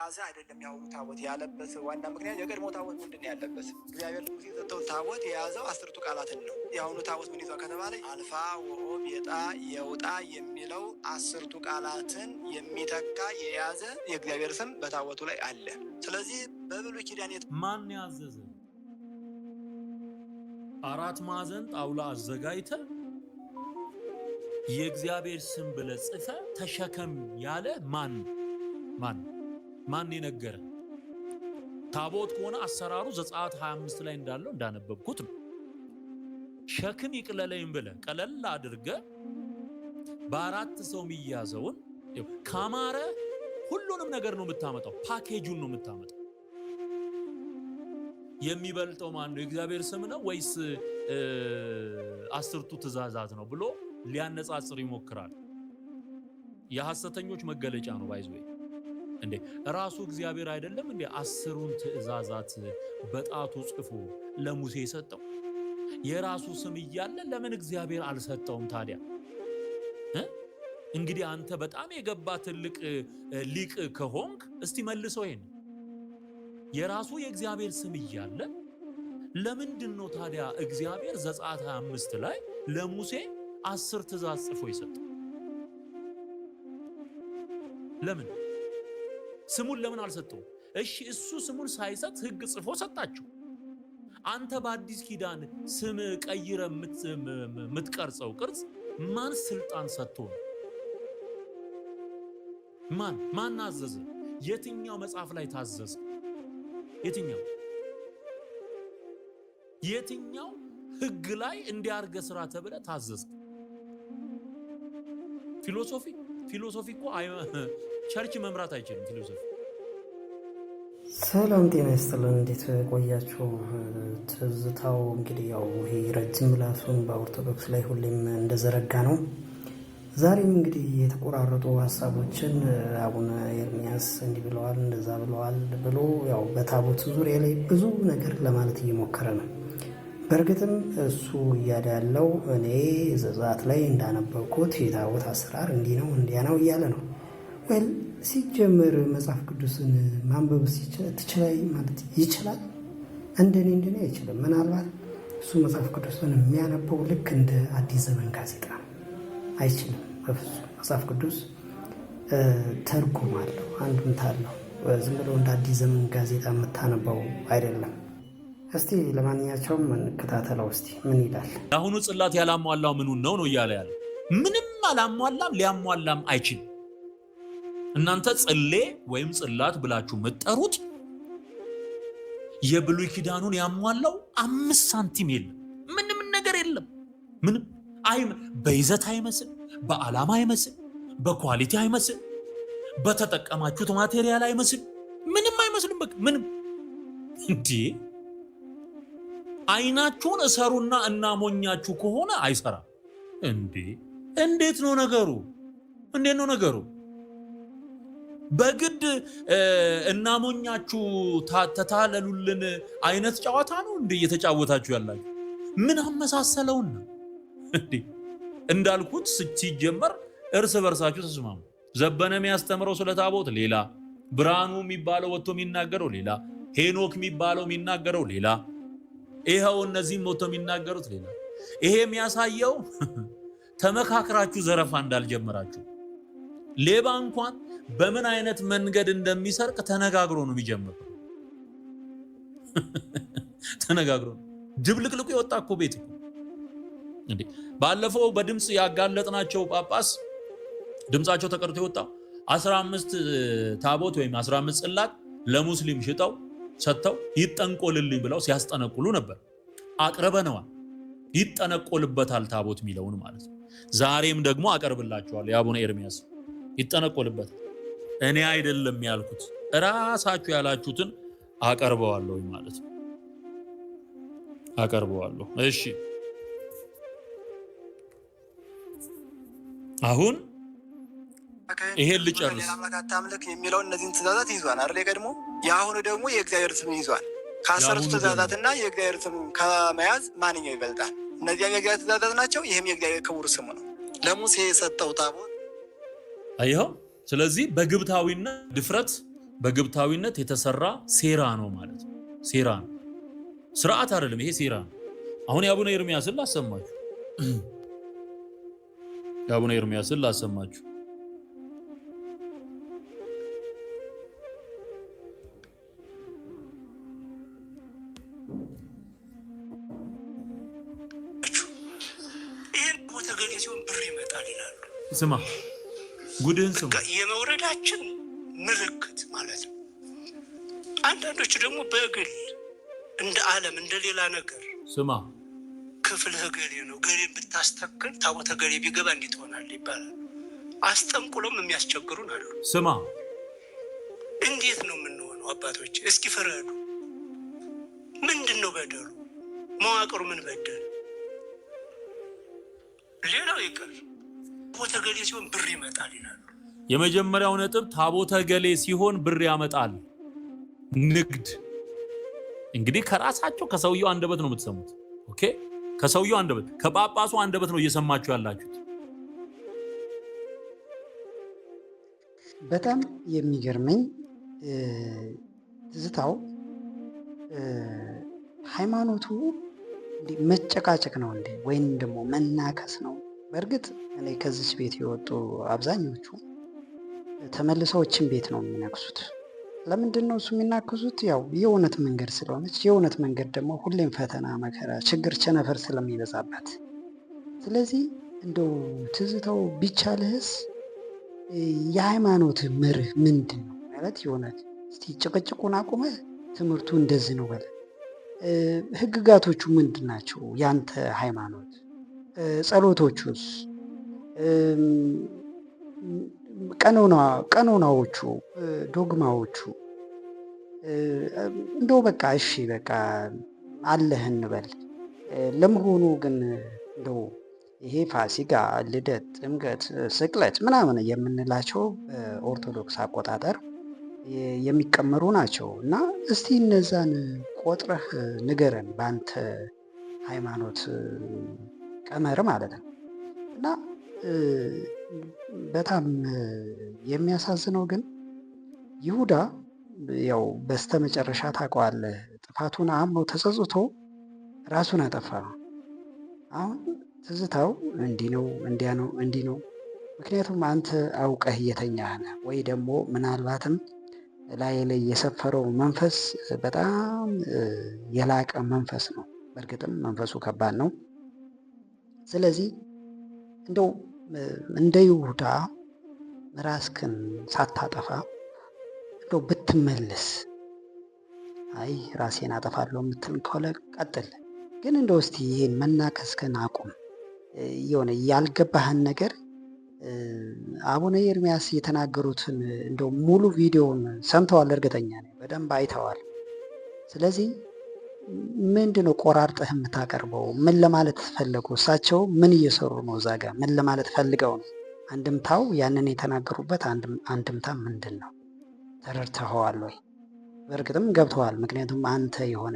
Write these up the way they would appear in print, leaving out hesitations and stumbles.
አዛ አይደለም ያሁኑ ታቦት ያለበሰ ዋና ምክንያት የቀድሞ ታቦት ምንድን ያለበሰ እግዚአብሔር ሙሴ የሰጠው ታቦት የያዘው 10ቱ ቃላትን ነው። የአሁኑ ታቦት ምን ይዟል ከተባለ አልፋ ወኦ ቤጣ የውጣ የሚለው 10ቱ ቃላትን የሚተካ የያዘ የእግዚአብሔር ስም በታቦቱ ላይ አለ። ስለዚህ በብሉይ ኪዳን ማን ያዘዘ? አራት ማዕዘን ጣውላ አዘጋጅተ የእግዚአብሔር ስም ብለህ ጽፈህ ተሸከም ያለ ማን የነገረ? ታቦት ከሆነ አሰራሩ ዘጸአት 25 ላይ እንዳለው እንዳነበብኩት ነው። ሸክም ይቅለለኝ ብለህ ቀለል አድርገህ በአራት ሰው የሚያዘውን ካማረ ሁሉንም ነገር ነው የምታመጣው፣ ፓኬጁን ነው የምታመጣው። የሚበልጠው ማን ነው? የእግዚአብሔር ስም ነው ወይስ 10ቱ ትእዛዛት ነው ብሎ ሊያነጻጽር ይሞክራል። የሐሰተኞች መገለጫ ነው። ባይዘው እንዴ ራሱ እግዚአብሔር አይደለም እንዴ 10ቱን ትእዛዛት በጣቱ ጽፎ ለሙሴ ሰጠው? የራሱ ስም እያለ ለምን እግዚአብሔር አልሰጠውም ታዲያ? እንግዲህ አንተ በጣም የገባ ትልቅ ሊቅ ከሆንክ እስቲ መልሰው ይሄን። የራሱ የእግዚአብሔር ስም እያለ ለምንድን ነው ታዲያ እግዚአብሔር ዘጸአት 25 ላይ ለሙሴ 10 ትእዛዝ ጽፎ ይሰጠው? ለምን ስሙን ለምን አልሰጠው? እሺ እሱ ስሙን ሳይሰጥ ሕግ ጽፎ ሰጣቸው። አንተ በአዲስ ኪዳን ስም ቀይረ የምትቀርጸው ቅርጽ ማን ስልጣን ሰጥቶ ነው? ማን አዘዘ? የትኛው መጽሐፍ ላይ ታዘዘ? የትኛው ሕግ ላይ እንዲያርገ ስራ ተብለ ታዘዘ? ፊሎሶፊ እኮ ቸርች መምራት አይችልም። ፊሎሶፊ። ሰላም ጤና ይስጥልን። እንዴት ቆያችሁ? ትዝታው እንግዲህ ያው ይሄ ረጅም ምላሱን በኦርቶዶክስ ላይ ሁሌም እንደዘረጋ ነው። ዛሬም እንግዲህ የተቆራረጡ ሀሳቦችን አቡነ ኤርሚያስ እንዲህ ብለዋል እንደዛ ብለዋል ብሎ ያው በታቦት ዙሪያ ላይ ብዙ ነገር ለማለት እየሞከረ ነው። በእርግጥም እሱ እያለ ያለው እኔ ዘጸአት ላይ እንዳነበብኩት የታቦት አሰራር እንዲህ ነው እንዲያ ነው እያለ ነው። ወይም ሲጀምር መጽሐፍ ቅዱስን ማንበብ ትችላይ ማለት ይችላል? እንደኔ አይችልም። ምናልባት እሱ መጽሐፍ ቅዱስን የሚያነበው ልክ እንደ አዲስ ዘመን ጋዜጣ ነው። አይችልም በፍጹም። መጽሐፍ ቅዱስ ትርጉም አለው፣ አንድምታ አለው። ዝም ብሎ እንደ አዲስ ዘመን ጋዜጣ የምታነበው አይደለም። እስቲ ለማንኛቸውም እንከታተለው እስቲ ምን ይላል። አሁኑ ጽላት ያላሟላው ምኑን ነው እያለ ያለ? ምንም አላሟላም፣ ሊያሟላም አይችልም። እናንተ ጽሌ ወይም ጽላት ብላችሁ መጠሩት የብሉይ ኪዳኑን ያሟላው 5 ሳንቲም የለም። ምንም ነገር የለም። ምንም በይዘት አይመስል፣ በዓላማ አይመስል፣ በኳሊቲ አይመስል፣ በተጠቀማችሁት ማቴሪያል አይመስል፣ ምንም አይመስልም። በቃ ምንም እንዴ አይናችሁን እሰሩና እናሞኛችሁ ከሆነ አይሰራም። እንዴት ነው ነገሩ? በግድ እናሞኛችሁ ተታለሉልን አይነት ጨዋታ ነው እንዴ እየተጫወታችሁ ያላችሁ? ምን አመሳሰለውና እንዳልኩት ሲጀመር እርስ በርሳችሁ ተስማሙ። ዘበነ የሚያስተምረው ስለ ታቦት ሌላ፣ ብርሃኑ የሚባለው ወጥቶ የሚናገረው ሌላ፣ ሄኖክ የሚባለው የሚናገረው ሌላ፣ ይሄው እነዚህም ወጥቶ የሚናገሩት ሌላ። ይሄ የሚያሳየው ተመካክራችሁ ዘረፋ እንዳልጀመራችሁ። ሌባ እንኳን በምን አይነት መንገድ እንደሚሰርቅ ተነጋግሮ ነው የሚጀምረው። ተነጋግሮ ድብልቅልቁ የወጣ እኮ ቤት እንዴ! ባለፈው በድምጽ ያጋለጥናቸው ጳጳስ ድምጻቸው ተቀርቶ የወጣው 15 ታቦት ወይም 15 ጽላት ለሙስሊም ሽጠው ሰጥተው ይጠንቆልልኝ ብለው ሲያስጠነቁሉ ነበር። አቅርበነዋል። ይጠነቆልበታል ታቦት የሚለውን ማለት ነው። ዛሬም ደግሞ አቀርብላችኋል። የአቡነ ኤርሚያስ ይጠነቆልበታል። እኔ አይደለም ያልኩት ራሳችሁ ያላችሁትን አቀርበዋለሁ ማለት ነው። አቀርበዋለሁ። እሺ አሁን ይሄን ልጨርስ። አምላክ አታምልክ የሚለው እነዚህን ትእዛዛት ይዟል አይደል? የቀድሞ የአሁኑ ደግሞ የእግዚአብሔር ስም ይዟል። ከ10ቱ ትእዛዛትና የእግዚአብሔር ስም ከመያዝ ማንኛው ይበልጣል? እነዚያ የእግዚአብሔር ትእዛዛት ናቸው። ይህም የእግዚአብሔር ክቡር ስሙ ነው። ለሙሴ የሰጠው ታቦት አይኸው። ስለዚህ በግብታዊና ድፍረት በግብታዊነት የተሰራ ሴራ ነው ማለት ነው። ሴራ ነው፣ ስርዓት አይደለም። ይሄ ሴራ ነው። አሁን የአቡነ ኤርምያስን ላሰማችሁ። የአቡነ ኤርምያስን ላሰማችሁ። ስማ ጉድህን ስማ። የመውረዳችን ምልክት ማለት ነው። አንዳንዶቹ ደግሞ በግል እንደ ዓለም እንደ ሌላ ነገር ስማ ክፍልህ ገሌ ነው፣ ገሌን ብታስተክል ታቦተ ገሌ ቢገባ እንዴት ሆናል ይባላል። አስጠንቁሎም የሚያስቸግሩን አሉ። ስማ እንዴት ነው የምንሆነው? አባቶች እስኪ ፍረዱ። ምንድን ነው በደሉ? መዋቅሩ ምን በደል? ሌላው ይቀር ታቦተ ገሌ ሲሆን ብር ይመጣል ይላሉ። የመጀመሪያው ነጥብ ታቦተ ገሌ ሲሆን ብር ያመጣል። ንግድ እንግዲህ ከራሳቸው ከሰውየው አንደበት ነው የምትሰሙት። ኦኬ፣ ከሰውየው አንደበት ከጳጳሱ አንደበት ነው እየሰማችሁ ያላችሁት። በጣም የሚገርመኝ ትዝታው ሃይማኖቱ መጨቃጨቅ ነው እንዴ ወይም ደግሞ መናከስ ነው? በእርግጥ እኔ ከዚህ ቤት የወጡ አብዛኞቹ ተመልሰዎችን ቤት ነው የሚነክሱት። ለምንድን ነው እሱ የሚናከሱት? ያው የእውነት መንገድ ስለሆነች፣ የእውነት መንገድ ደግሞ ሁሌም ፈተና፣ መከራ፣ ችግር፣ ቸነፈር ስለሚበዛባት። ስለዚህ እንደው ትዝታው ቢቻልህስ የሃይማኖት መርህ ምንድን ነው ማለት የእውነት እስቲ ጭቅጭቁን አቁመህ ትምህርቱ እንደዚህ ነው በለ። ህግጋቶቹ ምንድን ናቸው? ያንተ ሃይማኖት ጸሎቶቹስ፣ ቀኖናዎቹ፣ ዶግማዎቹ እንደው በቃ እሺ በቃ አለህ እንበል። ለመሆኑ ግን እንደው ይሄ ፋሲካ፣ ልደት፣ ጥምቀት፣ ስቅለት ምናምን የምንላቸው በኦርቶዶክስ አቆጣጠር የሚቀመሩ ናቸው እና እስቲ እነዛን ቆጥረህ ንገረን በአንተ ሃይማኖት ቀመር ማለት ነው። እና በጣም የሚያሳዝነው ግን ይሁዳ ያው በስተመጨረሻ ታውቀዋለህ፣ ጥፋቱን አምኖ ተጸጽቶ ራሱን አጠፋ። አሁን ትዝታው እንዲህ ነው እንዲያ ነው እንዲህ ነው። ምክንያቱም አንተ አውቀህ እየተኛህ ነህ፣ ወይ ደግሞ ምናልባትም ላይ የሰፈረው መንፈስ በጣም የላቀ መንፈስ ነው። በእርግጥም መንፈሱ ከባድ ነው። ስለዚህ እንደው እንደ ይሁዳ ራስክን ሳታጠፋ እንደው ብትመለስ፣ አይ ራሴን አጠፋለሁ የምትል ከሆነ ቀጥል። ግን እንደው እስቲ ይሄን መናከስከን አቁም። የሆነ ያልገባህን ነገር አቡነ ኤርምያስ የተናገሩትን እንደው ሙሉ ቪዲዮውን ሰምተዋል፣ እርግጠኛ ነኝ በደንብ አይተዋል። ስለዚህ ምንድነው ቆራርጠህ የምታቀርበው? ምን ለማለት ፈለጉ? እሳቸው ምን እየሰሩ ነው? እዛ ጋር ምን ለማለት ፈልገው ነው? አንድምታው ያንን የተናገሩበት አንድምታ ምንድን ነው? ተረድተኸዋል ወይ? በእርግጥም ገብተዋል። ምክንያቱም አንተ የሆነ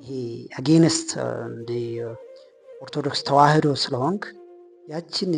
ይሄ አጌንስት ኦርቶዶክስ ተዋህዶ ስለሆንክ ያችን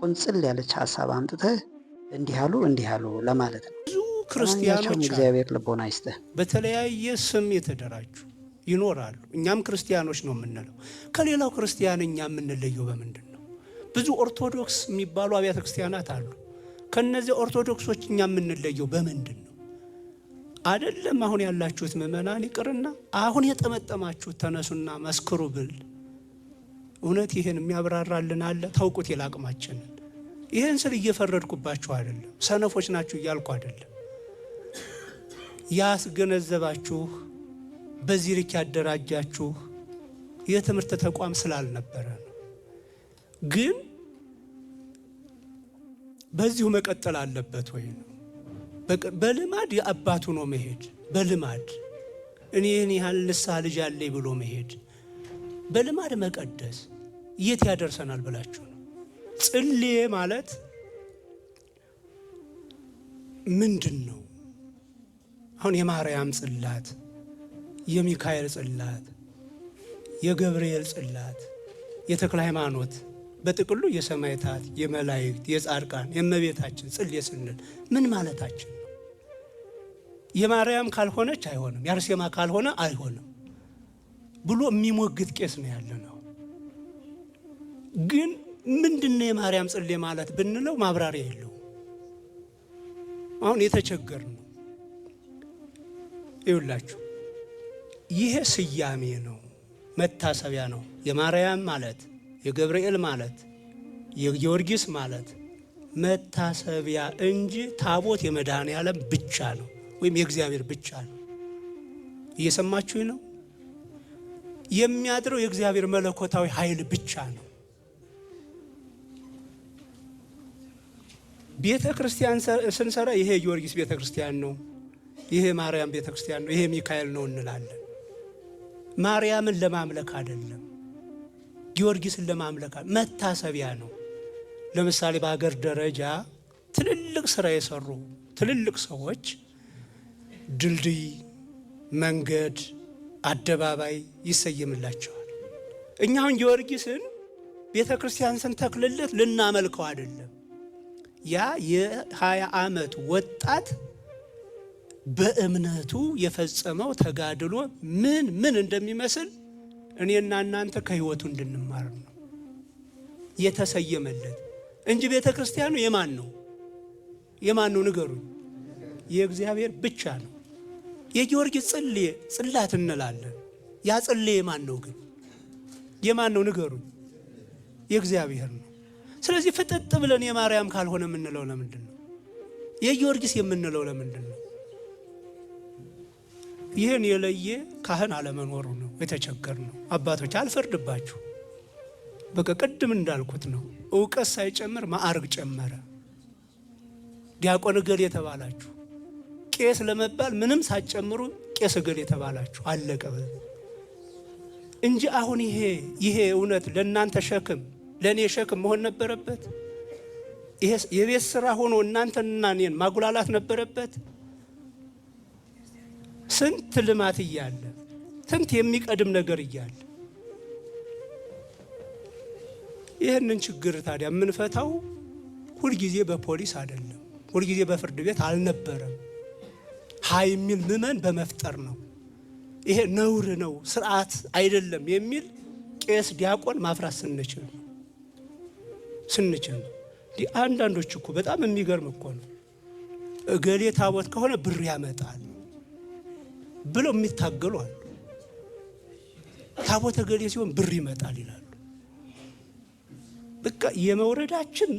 ቁንጽል ያለች ሀሳብ አምጥተህ እንዲህ አሉ ለማለት ነው። ብዙ ክርስቲያኖች እግዚአብሔር ልቦና ይስጥህ። በተለያየ ስም የተደራጁ ይኖራሉ። እኛም ክርስቲያኖች ነው የምንለው። ከሌላው ክርስቲያን እኛ የምንለየው በምንድን ነው? ብዙ ኦርቶዶክስ የሚባሉ አብያተ ክርስቲያናት አሉ። ከነዚህ ኦርቶዶክሶች እኛ የምንለየው በምንድን ነው? አይደለም አሁን ያላችሁት ምዕመናን ይቅርና አሁን የጠመጠማችሁት ተነሱና መስክሩ ብል እውነት ይህን የሚያብራራልን አለ? ታውቁት የላቅማችንን። ይህን ስል እየፈረድኩባችሁ አይደለም፣ ሰነፎች ናችሁ እያልኩ አይደለም። ያስገነዘባችሁ በዚህ ልክ ያደራጃችሁ የትምህርት ተቋም ስላልነበረ ነው። ግን በዚሁ መቀጠል አለበት ወይ ነው? በልማድ የአባቱ ነው መሄድ፣ በልማድ እኔን ያህል ንስሐ ልጅ አለኝ ብሎ መሄድ፣ በልማድ መቀደስ የት ያደርሰናል ብላችሁ ነው? ጽሌ ማለት ምንድን ነው? አሁን የማርያም ጽላት፣ የሚካኤል ጽላት፣ የገብርኤል ጽላት፣ የተክለ ሃይማኖት፣ በጥቅሉ የሰማዕታት፣ የመላእክት፣ የጻድቃን፣ የእመቤታችን ጽሌ ስንል ምን ማለታችን ነው? የማርያም ካልሆነች አይሆንም፣ የአርሴማ ካልሆነ አይሆንም ብሎ የሚሞግት ቄስ ነው ያለ ነው። ግን ምንድነው የማርያም ጽሌ ማለት ብንለው ማብራሪያ የለው። አሁን የተቸገር ነው። ይውላችሁ ይሄ ስያሜ ነው፣ መታሰቢያ ነው። የማርያም ማለት የገብርኤል ማለት የጊዮርጊስ ማለት መታሰቢያ እንጂ ታቦት የመድኃኔዓለም ብቻ ነው ወይም የእግዚአብሔር ብቻ ነው። እየሰማችሁ ነው? የሚያድረው የእግዚአብሔር መለኮታዊ ኃይል ብቻ ነው። ቤተ ክርስቲያን ስንሰራ ይሄ ጊዮርጊስ ቤተ ክርስቲያን ነው፣ ይሄ ማርያም ቤተ ክርስቲያን ነው፣ ይሄ ሚካኤል ነው እንላለን። ማርያምን ለማምለክ አይደለም፣ ጊዮርጊስን ለማምለክ መታሰቢያ ነው። ለምሳሌ በሀገር ደረጃ ትልልቅ ስራ የሰሩ ትልልቅ ሰዎች ድልድይ፣ መንገድ፣ አደባባይ ይሰየምላቸዋል። እኛ አሁን ጊዮርጊስን ቤተ ክርስቲያን ስንተክልለት ልናመልከው አይደለም። ያ የ20 ዓመት ወጣት በእምነቱ የፈጸመው ተጋድሎ ምን እንደሚመስል እኔና እናንተ ከህይወቱ እንድንማር ነው የተሰየመለት እንጂ ቤተ ክርስቲያኑ የማን ነው? የማን ነው ንገሩኝ? የእግዚአብሔር ብቻ ነው። የጊዮርጊስ ጽላት እንላለን። ያ ጽሌ የማን ነው ግን? የማን ነው ንገሩኝ? የእግዚአብሔር ነው። ስለዚህ ፍጥጥ ብለን የማርያም ካልሆነ የምንለው ለምንድን ነው? የጊዮርጊስ የምንለው ለምንድን ነው? ይህን የለየ ካህን አለመኖሩ ነው የተቸገር ነው። አባቶች አልፈርድባችሁ፣ በቃ ቅድም እንዳልኩት ነው። እውቀት ሳይጨምር ማዕርግ ጨመረ። ዲያቆን እገሌ የተባላችሁ ቄስ ለመባል ምንም ሳትጨምሩ ቄስ እገሌ የተባላችሁ አለቀ እንጂ አሁን ይሄ እውነት ለእናንተ ሸክም ለእኔ ሸክም መሆን ነበረበት? ይሄ የቤት ስራ ሆኖ እናንተንና እኔን ማጉላላት ነበረበት? ስንት ልማት እያለ ስንት የሚቀድም ነገር እያለ ይህንን ችግር ታዲያ የምንፈታው ሁልጊዜ በፖሊስ አይደለም፣ ሁልጊዜ በፍርድ ቤት አልነበረም። ሀይ የሚል ምዕመን በመፍጠር ነው። ይሄ ነውር ነው፣ ስርዓት አይደለም የሚል ቄስ ዲያቆን ማፍራት ስንችል አንዳንዶች እኮ በጣም የሚገርም እኮ ነው። እገሌ ታቦት ከሆነ ብር ያመጣል ብለው የሚታገሉ አሉ። ታቦት እገሌ ሲሆን ብር ይመጣል ይላሉ። በቃ የመውረዳችን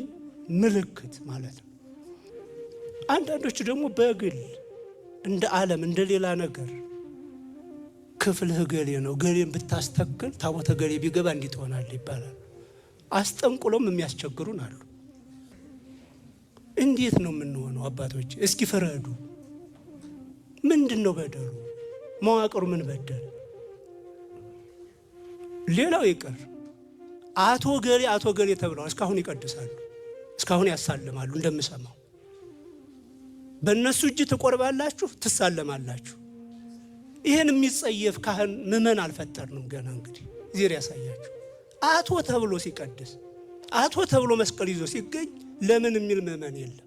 ምልክት ማለት ነው። አንዳንዶች ደግሞ በግል እንደ ዓለም እንደ ሌላ ነገር ክፍልህ እገሌ ነው፣ እገሌን ብታስተክል ታቦት እገሌ ቢገባ እንዲህ ትሆናለህ ይባላል። አስጠንቁሎም የሚያስቸግሩን አሉ። እንዴት ነው የምንሆነው? አባቶች እስኪ ፍረዱ። ምንድን ነው በደሉ? መዋቅሩ ምን በደል? ሌላው ይቀር አቶ ገሌ ተብለዋል። እስካሁን ይቀድሳሉ፣ እስካሁን ያሳልማሉ። እንደምሰማው በእነሱ እጅ ትቆርባላችሁ፣ ትሳለማላችሁ። ይህን የሚጸየፍ ካህን ምዕመን አልፈጠርንም ገና። እንግዲህ ዜር ያሳያችሁ። አቶ ተብሎ ሲቀድስ፣ አቶ ተብሎ መስቀል ይዞ ሲገኝ ለምን የሚል ምዕመን የለም።